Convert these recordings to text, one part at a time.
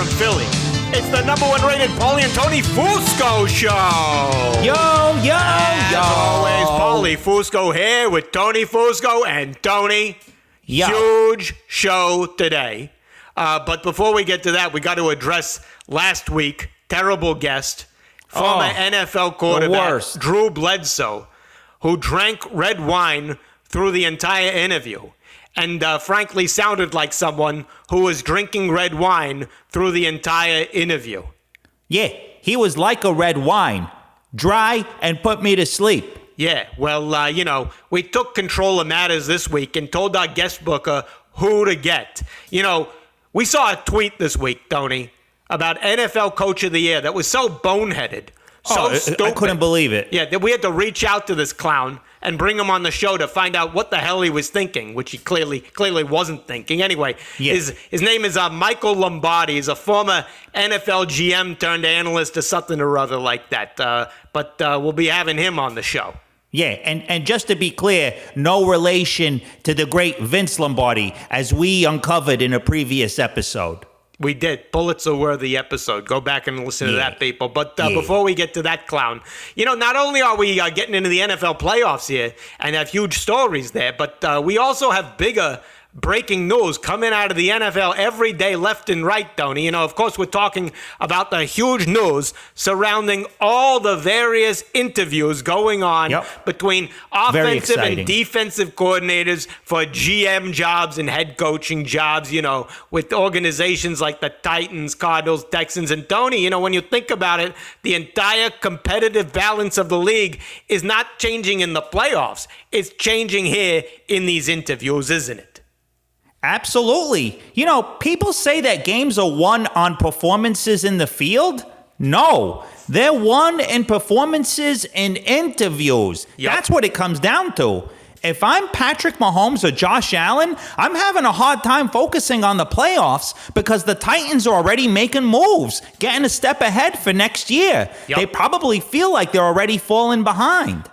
from Philly. It's the number one rated Paulie and Tony FUSCO Show. Yo. As always, Paulie Fusco here with Tony Fusco and Tony. Yo. Huge show today. But before we get to that, we got to address last week, terrible guest, former NFL quarterback Drew Bledsoe, who drank red wine through the entire interview. And frankly sounded like someone who was drinking red wine through the entire interview. Yeah, he was like a red wine, dry and put me to sleep. Yeah, well, we took control of matters this week and told our guest booker who to get. We saw a tweet this week, Tony, about NFL Coach of the Year that was so boneheaded, so stupid. I couldn't believe it. Yeah, that we had to reach out to this clown and bring him on the show to find out what the hell he was thinking, which he clearly wasn't thinking. Anyway, his name is Michael Lombardi. He's a former NFL GM turned analyst or something or other like that. But we'll be having him on the show. Yeah, and just to be clear, no relation to the great Vince Lombardi, as we uncovered in a previous episode. We did. Pulitzer-worthy episode. Go back and listen to that, people. But before we get to that clown, not only are we getting into the NFL playoffs here and have huge stories there, but we also have bigger breaking news coming out of the NFL every day, left and right, Tony. Of course, we're talking about the huge news surrounding all the various interviews going on between offensive and defensive coordinators for GM jobs and head coaching jobs, with organizations like the Titans, Cardinals, Texans. And Tony, when you think about it, the entire competitive balance of the league is not changing in the playoffs. It's changing here in these interviews, isn't it? Absolutely. People say that games are won on performances in the field. No, they're won in performances in interviews. That's what it comes down to. If I'm Patrick Mahomes or Josh Allen, I'm having a hard time focusing on the playoffs because the Titans are already making moves, getting a step ahead for next year. They probably feel like they're already falling behind.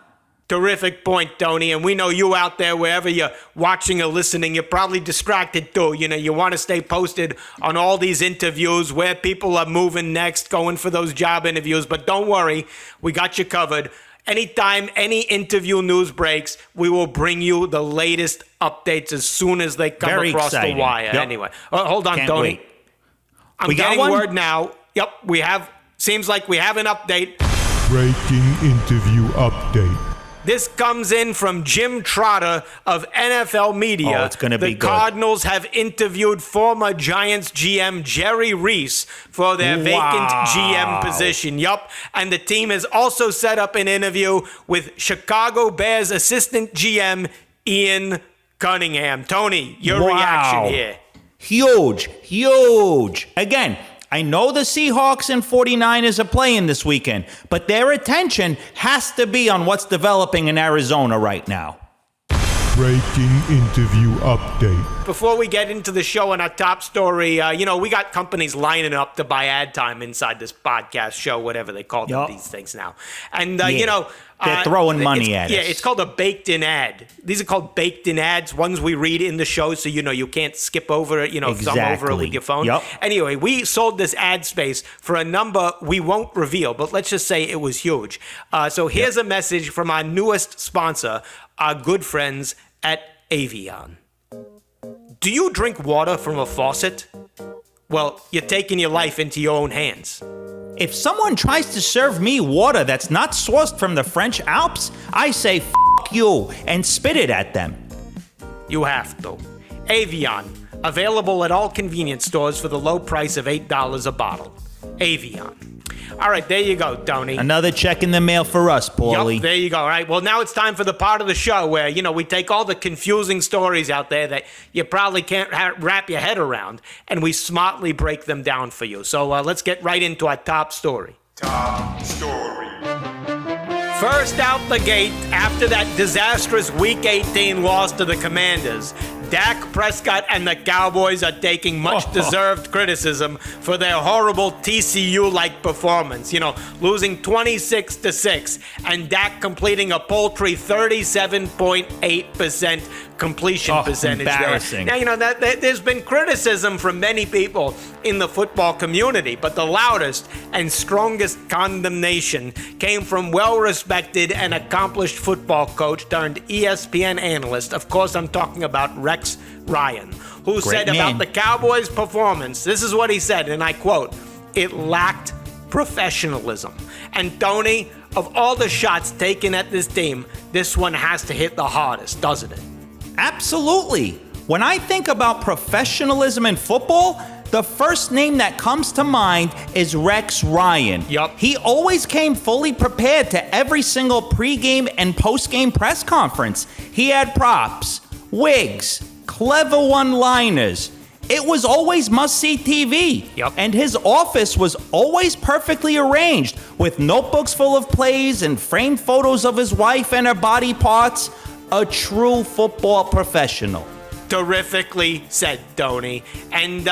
Terrific point, Tony. And we know you out there, wherever you're watching or listening, you're probably distracted too. You want to stay posted on all these interviews, where people are moving next, going for those job interviews. But don't worry, we got you covered. Anytime any interview news breaks, we will bring you the latest updates as soon as they come across the wire. Anyway, hold on, Tony. Wait. I'm getting word now. Yep, we have. Seems like we have an update. Breaking interview update. This comes in from Jim Trotter of NFL Media. Oh, it's going to be good. The Cardinals have interviewed former Giants GM Jerry Reese for their vacant GM position. Yup. And the team has also set up an interview with Chicago Bears assistant GM Ian Cunningham. Tony, your reaction here. Huge. Again, I know the Seahawks and 49ers are playing this weekend, but their attention has to be on what's developing in Arizona right now. Breaking interview update. Before we get into the show and our top story, we got companies lining up to buy ad time inside this podcast show, whatever they call these things now. And, they're throwing money at us. Yeah, it's called a baked-in ad. These are called baked-in ads, ones we read in the show so you can't skip over it, thumb over it with your phone. Anyway, we sold this ad space for a number we won't reveal, but let's just say it was huge. So here's a message from our newest sponsor, our good friends at Evian. Do you drink water from a faucet? Well, you're taking your life into your own hands. If someone tries to serve me water that's not sourced from the French Alps, I say, F you, and spit it at them. You have to. Evian, available at all convenience stores for the low price of $8 a bottle. Evian. All right, there you go, Tony. Another check in the mail for us, Paulie. Yep, there you go. All right, well, now it's time for the part of the show where, we take all the confusing stories out there that you probably can't wrap your head around, and we smartly break them down for you. So let's get right into our top story. Top story. First out the gate, after that disastrous Week 18 loss to the Commanders, Dak Prescott and the Cowboys are taking much-deserved criticism for their horrible TCU-like performance. Losing 26-6, and Dak completing a paltry 37.8% completion percentage. Embarrassing. Now, there's been criticism from many people in the football community, but the loudest and strongest condemnation came from well-respected and accomplished football coach turned ESPN analyst. Of course, I'm talking about Rex Ryan, who said about the Cowboys' performance, this is what he said, and I quote, "It lacked professionalism." And Tony, of all the shots taken at this team, this one has to hit the hardest, doesn't it? Absolutely. When I think about professionalism in football, the first name that comes to mind is Rex Ryan. Yup. He always came fully prepared to every single pregame and postgame press conference. He had props, wigs, clever one-liners. It was always must-see TV. Yep. And his office was always perfectly arranged with notebooks full of plays and framed photos of his wife and her body parts. A true football professional. Terrifically said, Tony. And,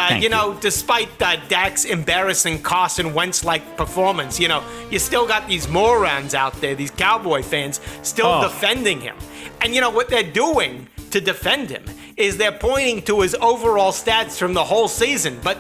despite Dak's embarrassing Carson Wentz-like performance, you still got these morons out there, these Cowboy fans, still defending him. And what they're doing to defend him is they're pointing to his overall stats from the whole season. But,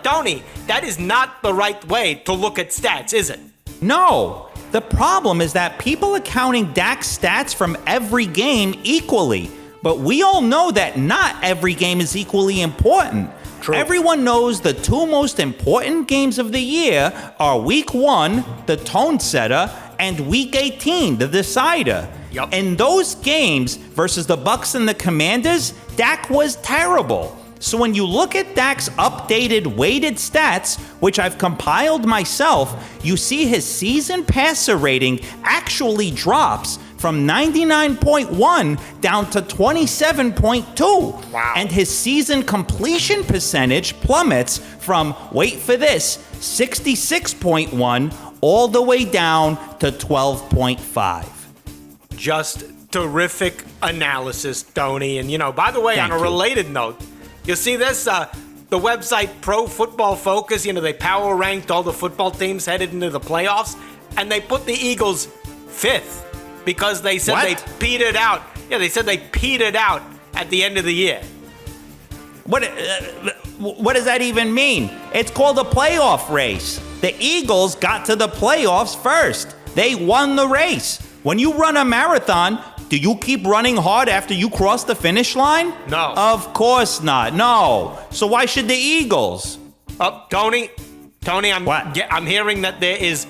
Tony, that is not the right way to look at stats, is it? No. The problem is that people are counting Dak's stats from every game equally. But we all know that not every game is equally important. True. Everyone knows the two most important games of the year are Week 1, the tone setter, and Week 18, the decider. Yep. In those games versus the Bucs and the Commanders, Dak was terrible. So when you look at Dak's updated weighted stats, which I've compiled myself, you see his season passer rating actually drops from 99.1 down to 27.2. Wow. And his season completion percentage plummets from, wait for this, 66.1 all the way down to 12.5. Just terrific analysis, Tony. And, by the way, Thank on a you. related note, you see this? The website Pro Football Focus, they power ranked all the football teams headed into the playoffs, and they put the Eagles 5th because they said they petered out. Yeah, they said they petered out at the end of the year. What does that even mean? It's called a playoff race. The Eagles got to the playoffs first. They won the race. When you run a marathon, do you keep running hard after you cross the finish line? No. Of course not. No. So why should the Eagles? Tony, I'm hearing that there is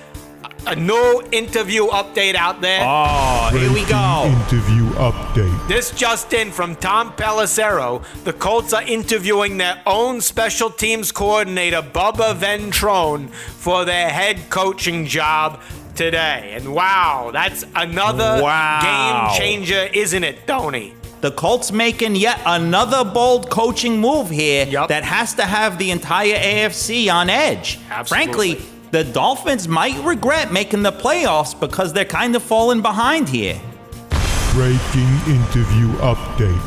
a new interview update out there. Oh, here we go. Interview update. This just in from Tom Pelissero. The Colts are interviewing their own special teams coordinator, Bubba Ventrone, for their head coaching job today. And wow, that's another game changer, isn't it, Tony? The Colts making yet another bold coaching move here Yup. that has to have the entire AFC on edge. Absolutely. Frankly, the Dolphins might regret making the playoffs because they're kind of falling behind here. Breaking interview update.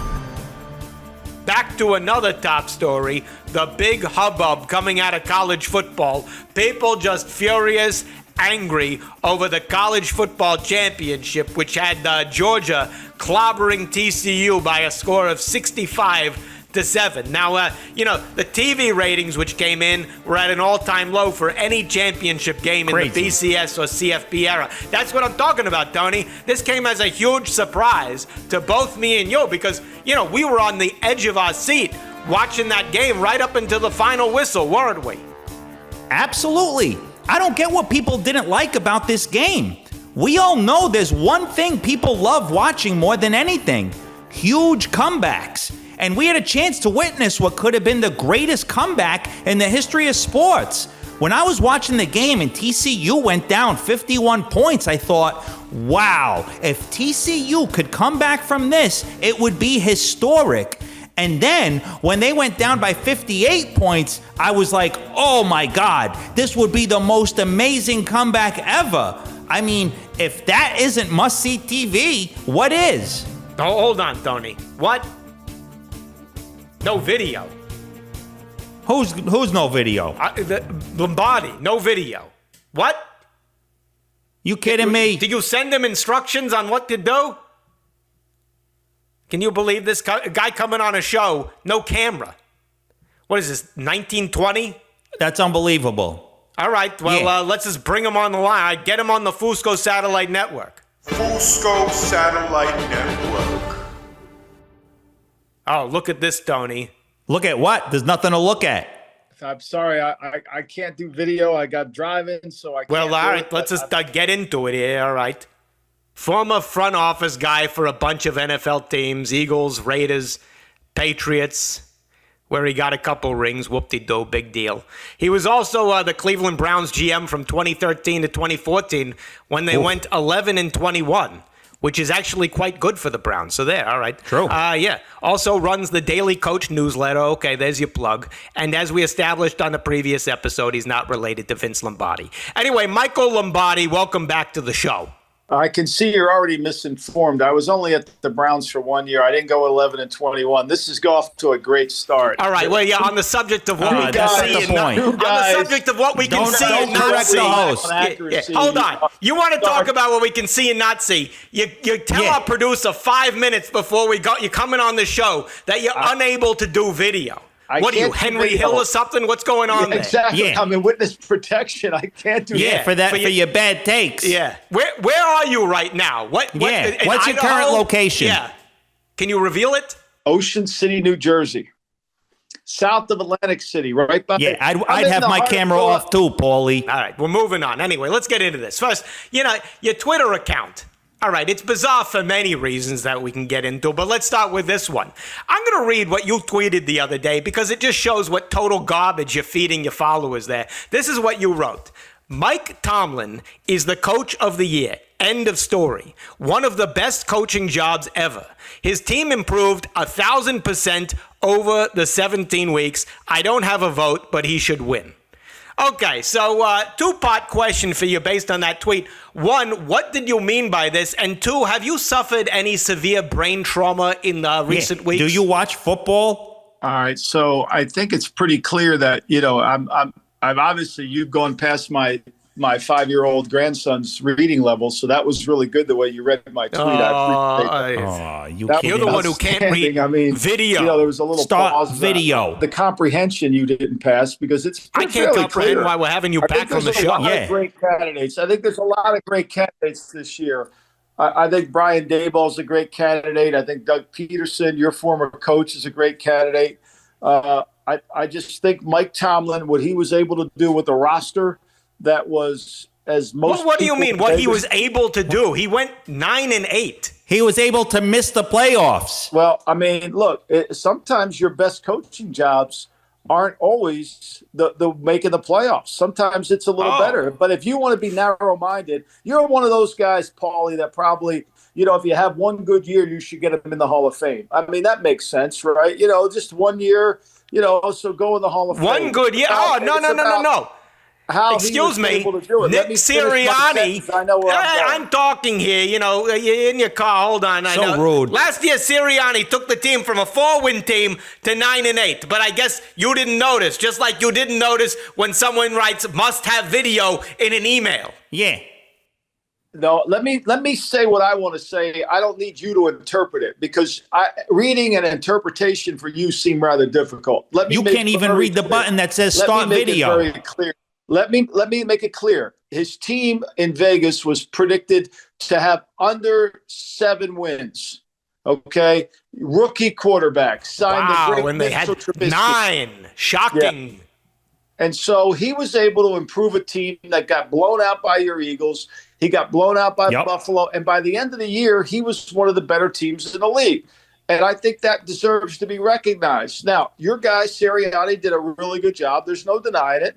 Back to another top story, the big hubbub coming out of college football. People just furious, angry over the college football championship, which had Georgia clobbering TCU by a score of 65-7. Now, the TV ratings which came in were at an all-time low for any championship game in the BCS or CFP era. That's what I'm talking about, Tony. This came as a huge surprise to both me and you because, we were on the edge of our seat watching that game right up until the final whistle, weren't we? Absolutely. I don't get what people didn't like about this game. We all know there's one thing people love watching more than anything: huge comebacks. And we had a chance to witness what could have been the greatest comeback in the history of sports. When I was watching the game and TCU went down 51 points, I thought, wow, if TCU could come back from this, it would be historic. And then when they went down by 58 points, I was like, oh my God, this would be the most amazing comeback ever. I mean, if that isn't must-see TV, what is? Oh, hold on, Tony. What? No video. Who's no video? Lombardi, no video. What? You kidding me? Did you send him instructions on what to do? Can you believe this guy coming on a show, no camera? What is this, 1920? That's unbelievable. All right, well, let's just bring him on the line. Get him on the FUSCO Satellite Network. FUSCO Satellite Network. Oh, look at this, Tony. Look at what? There's nothing to look at. I'm sorry, I can't do video. I got driving, so I can't. Well, all right, let's just get into it here, all right. Former front office guy for a bunch of NFL teams, Eagles, Raiders, Patriots, where he got a couple rings. Whoop-de-doo, big deal. He was also the Cleveland Browns GM from 2013 to 2014 when they went 11-21. Which is actually quite good for the Browns. So there, all right. True. Yeah. Also runs the Daily Coach newsletter. Okay, there's your plug. And as we established on the previous episode, he's not related to Vince Lombardi. Anyway, Michael Lombardi, welcome back to the show. I can see you're already misinformed. I was only at the Browns for 1 year. I didn't go 11-21. This is off to a great start. All right. Well, yeah. On the subject of what we can see and not, on the subject of what we can see and not see. Hold on. You want to talk about what we can see and not see? You tell our producer 5 minutes before you're coming on the show that you're unable to do video. What are you, Henry Hill or something? What's going on there? Exactly. Yeah. I'm in witness protection. I can't do that. For your bad takes. Yeah. Where are you right now? What's your current location? Yeah. Can you reveal it? Ocean City, New Jersey. South of Atlantic City, right by. Yeah, I'd have my camera off too, Paulie. All right, we're moving on. Anyway, let's get into this. First, your Twitter account. All right, it's bizarre for many reasons that we can get into, but let's start with this one. I'm going to read what you tweeted the other day because it just shows what total garbage you're feeding your followers there. This is what you wrote. Mike Tomlin is the coach of the year. End of story. One of the best coaching jobs ever. His team improved 1,000% over the 17 weeks. I don't have a vote, but he should win. Okay, so two-part question for you based on that tweet. One, what did you mean by this? And two, have you suffered any severe brain trauma in recent weeks? Do you watch football? All right, so I think it's pretty clear that I'm obviously you've gone past my 5-year-old grandson's reading level, so that was really good the way you read my tweet. I appreciate that. You're the one who can't read video. There was a little pause. Video. The comprehension you didn't pass because it's I can't comprehend clear. why we're having you back on the show. Great candidates. I think there's a lot of great candidates this year. I think Brian Daboll's a great candidate. I think Doug Peterson, your former coach, is a great candidate. I just think Mike Tomlin, what he was able to do with the roster, that was as most. Well, what do you mean? What he was able to do? He went 9-8. He was able to miss the playoffs. Well, I mean, look. Sometimes your best coaching jobs aren't always the making the playoffs. Sometimes it's a little better. But if you want to be narrow-minded, you're one of those guys, Paulie, that probably, if you have one good year, you should get him in the Hall of Fame. I mean, that makes sense, right? Just 1 year. So go in the Hall of Fame. One good year. No. Excuse me, Nick Sirianni. I'm talking here. You're in your car. Hold on. I know. Rude. Last year, Sirianni took the team from a 4-win team to 9-8. But I guess you didn't notice, just like you didn't notice when someone writes "must have video" in an email. Yeah. No, let me say what I want to say. I don't need you to interpret it because reading and interpretation for you seem rather difficult. You can't even read the button that says "start video." Let me make it very clear. Let me make it clear. His team in Vegas was predicted to have under 7 wins. Okay, rookie quarterback signed the great and they had Trubisky. 9. Shocking. Yeah. And so he was able to improve a team that got blown out by your Eagles. He got blown out by Buffalo, and by the end of the year, he was one of the better teams in the league. And I think that deserves to be recognized. Now, your guy Sirianni did a really good job. There's no denying it.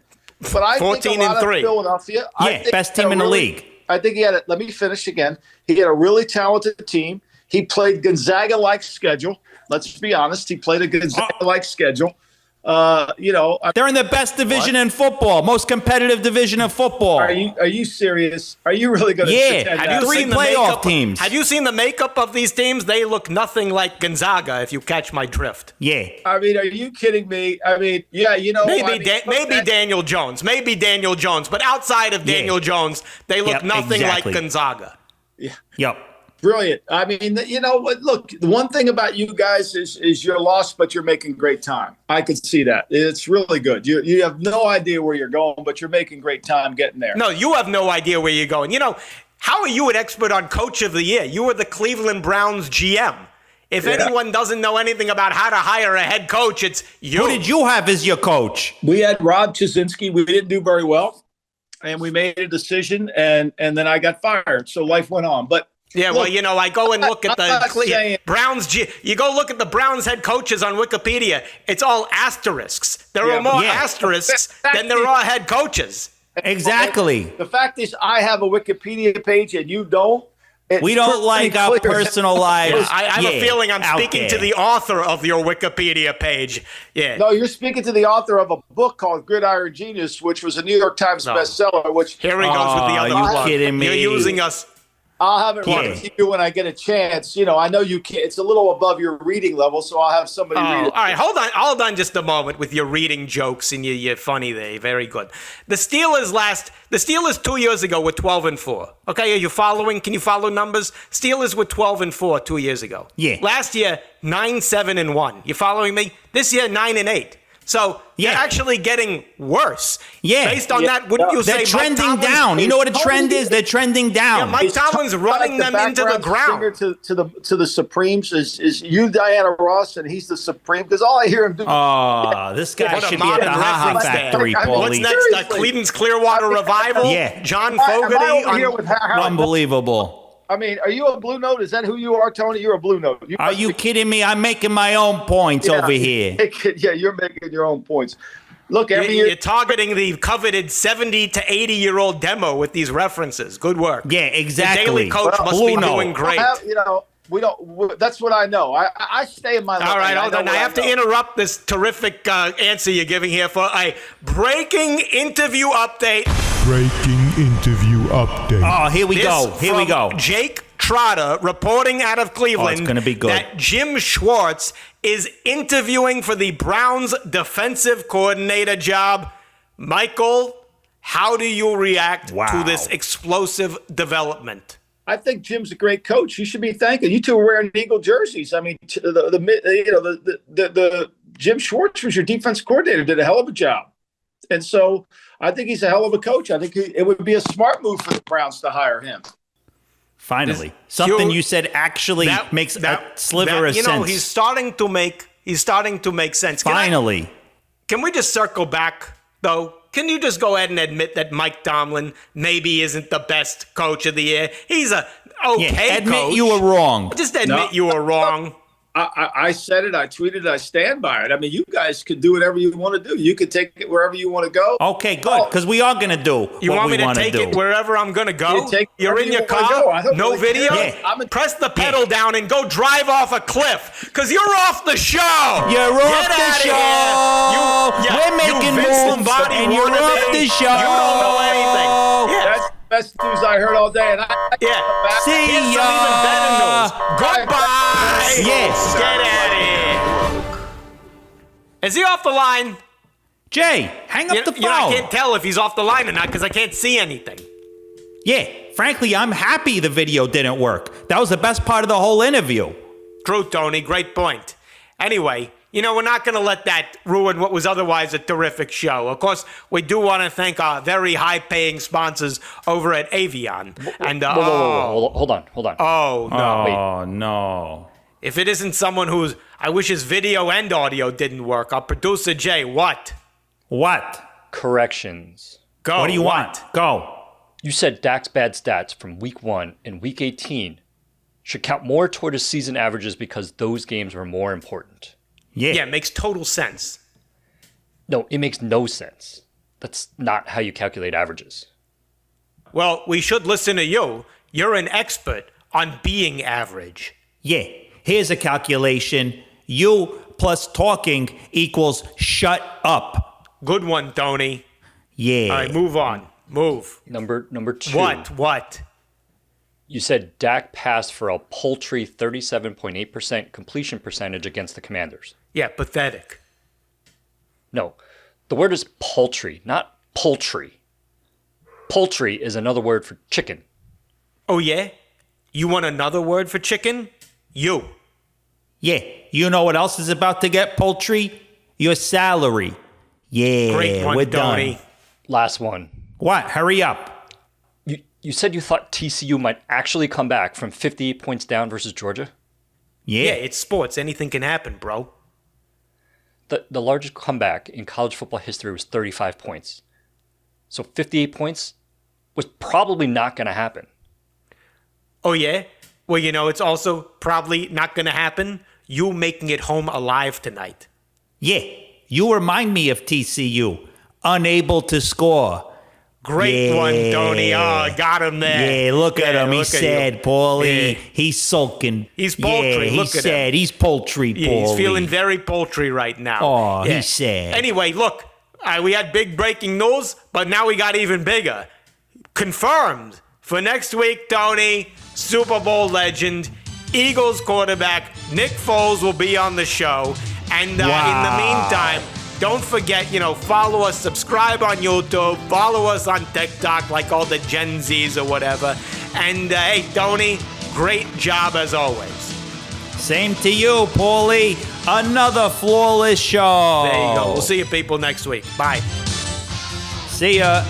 But I think a lot of Philadelphia. Best team in the league. I think he had it. Let me finish again. He had a really talented team. He played Gonzaga-like schedule. Let's be honest. He played a Gonzaga-like schedule. They're in the best division in football, most competitive division in football. Are you serious? Are you really going to? Yeah, Have you three seen the playoff makeup, teams. Have you seen the makeup of these teams? They look nothing like Gonzaga, if you catch my drift. Yeah. I mean, are you kidding me? I mean, yeah, Maybe Daniel Jones. Maybe Daniel Jones. But outside of Daniel Jones, they look nothing like Gonzaga. Yeah. Yep. Brilliant. I mean, you know what? Look, the one thing about you guys is you're lost, but you're making great time. I can see that. It's really good. You have no idea where you're going, but you're making great time getting there. No, you have no idea where you're going. You know, how are you an expert on Coach of the Year? You were the Cleveland Browns GM. If anyone doesn't know anything about how to hire a head coach, it's you. Who did you have as your coach? We had Rob Chizinski. We didn't do very well, and we made a decision, and then I got fired. So life went on. But yeah, look, well, you know, I go and look at saying- the Browns. You go look at the Browns head coaches on Wikipedia. It's all asterisks. There are more asterisks than there are head coaches. Exactly. The fact is, I have a Wikipedia page and you don't. We don't like our personal lives. I have a feeling I'm speaking to the author of your Wikipedia page. Yeah. No, you're speaking to the author of a book called Gridiron Genius, which was a New York Times bestseller. Which here he goes with the other you plug. kidding me? You're using us. I'll have it read to you when I get a chance. You know, I know you can't. It's a little above your reading level, so I'll have somebody read it. All right, hold on just a moment with your reading jokes and you're funny there. Very good. The Steelers 2 years ago were 12-4. Okay, are you following? Can you follow numbers? Steelers were 12-4 2 years ago. Yeah. Last year 9-7-1. You following me? This year 9-8. So they're actually getting worse. Yeah. Based on that, wouldn't you say they're trending down? You know what a trend is? They're trending down. Yeah, Mike Tomlin's running them into the ground. To the Supremes is you, Diana Ross, and he's the Supreme. Because all I hear him do. Oh, this guy What a should be at the modern Ha-Ha reference Factory, there. Paulie. What's next? Cleveland's Clearwater Revival? Yeah. John Am I over Fogerty? here with Ha-Ha? Unbelievable. I mean, are you a Blue Note? Is that who you are, Tony? You're a Blue Note. Are you kidding me? I'm making my own points over here. Yeah, you're making your own points. Look, every You're year. targeting the coveted 70 to 80-year-old demo with these references. Good work. Yeah, exactly. The Daily Coach must Blue be Note. doing great. We don't. That's what I know. I stay in my. All right, hold on. I have to interrupt this terrific answer you're giving here for a breaking interview update. Breaking interview update. Oh, here we go. Here we from go. Jake Trotter reporting out of Cleveland. it's gonna be good. That Jim Schwartz is interviewing for the Browns defensive coordinator job. Michael, how do you react to this explosive development? I think Jim's a great coach. You should be thanking. You two are wearing Eagle jerseys. I mean, the Jim Schwartz was your defense coordinator. Did a hell of a job, and so I think he's a hell of a coach. I think it would be a smart move for the Browns to hire him. Finally, something you said actually makes a sliver of sense. You know, he's starting to make sense. Finally, can we just circle back though? Can you just go ahead and admit that Mike Tomlin maybe isn't the best coach of the year? He's a okay admit coach. you were wrong. Just admit you were wrong. I said it. I tweeted it. I stand by it. I mean, you guys could do whatever you want to do. You could take it wherever you want to go. Okay, good, because we are going to do You what want we me to want take do. it wherever I'm going to go? You're in your wanna car, go. I don't no really video? care. Yeah. Press the pedal down and go drive off a cliff, because you're off the show. You're off Get the outta show. here. We're making Vince moves, Lombardi and you're wannabe. off the show. You don't know anything. Yeah. That's the best news I heard all day. And See Here's ya. some even better news. Goodbye. Yes. Get out of here. Is he off the line? Jay, hang up the phone. I can't tell if he's off the line or not because I can't see anything. Yeah, frankly, I'm happy the video didn't work. That was the best part of the whole interview. True, Tony. Great point. Anyway, we're not going to let that ruin what was otherwise a terrific show. Of course, we do want to thank our very high-paying sponsors over at Evian. And Hold on. Oh, no. Oh, no. If it isn't someone who's, I wish his video and audio didn't work. Our producer, Jay, what? What? Corrections. Go. What do you want? Go. You said Dak's bad stats from week 1 and week 18 should count more toward his season averages because those games were more important. Yeah, it makes total sense. No, it makes no sense. That's not how you calculate averages. Well, we should listen to you. You're an expert on being average. Yeah, here's a calculation. You plus talking equals shut up. Good one, Tony. Yeah. All right, move on. Move. Number 2. What? You said Dak passed for a paltry 37.8% completion percentage against the Commanders. Yeah, pathetic. No, the word is paltry, not poultry. Poultry is another word for chicken. Oh, yeah? You want another word for chicken? You. Yeah. You know what else is about to get poultry? Your salary. Yeah, Great one, we're Tony. done. Last one. What? Hurry up. You said you thought TCU might actually come back from 58 points down versus Georgia? Yeah, it's sports. Anything can happen, bro. The largest comeback in college football history was 35 points. So 58 points was probably not going to happen. Oh, yeah? Well, it's also probably not going to happen. You making it home alive tonight. Yeah. You remind me of TCU. Unable to score. Great one, Tony. Oh, got him there. Yeah, look at him. He's sad, Paulie. Yeah. He's sulking. He's poultry. Yeah, Look he's at sad. him. He's poultry, Paulie. Yeah, he's feeling very poultry right now. Oh, Yeah. he's sad. Anyway, look, we had big breaking news, but now we got even bigger. Confirmed for next week, Tony, Super Bowl legend, Eagles quarterback Nick Foles will be on the show. And in the meantime, don't forget, follow us, subscribe on YouTube, follow us on TikTok like all the Gen Zs or whatever. And hey, Tony, great job as always. Same to you, Paulie. Another flawless show. There you go. We'll see you people next week. Bye. See ya.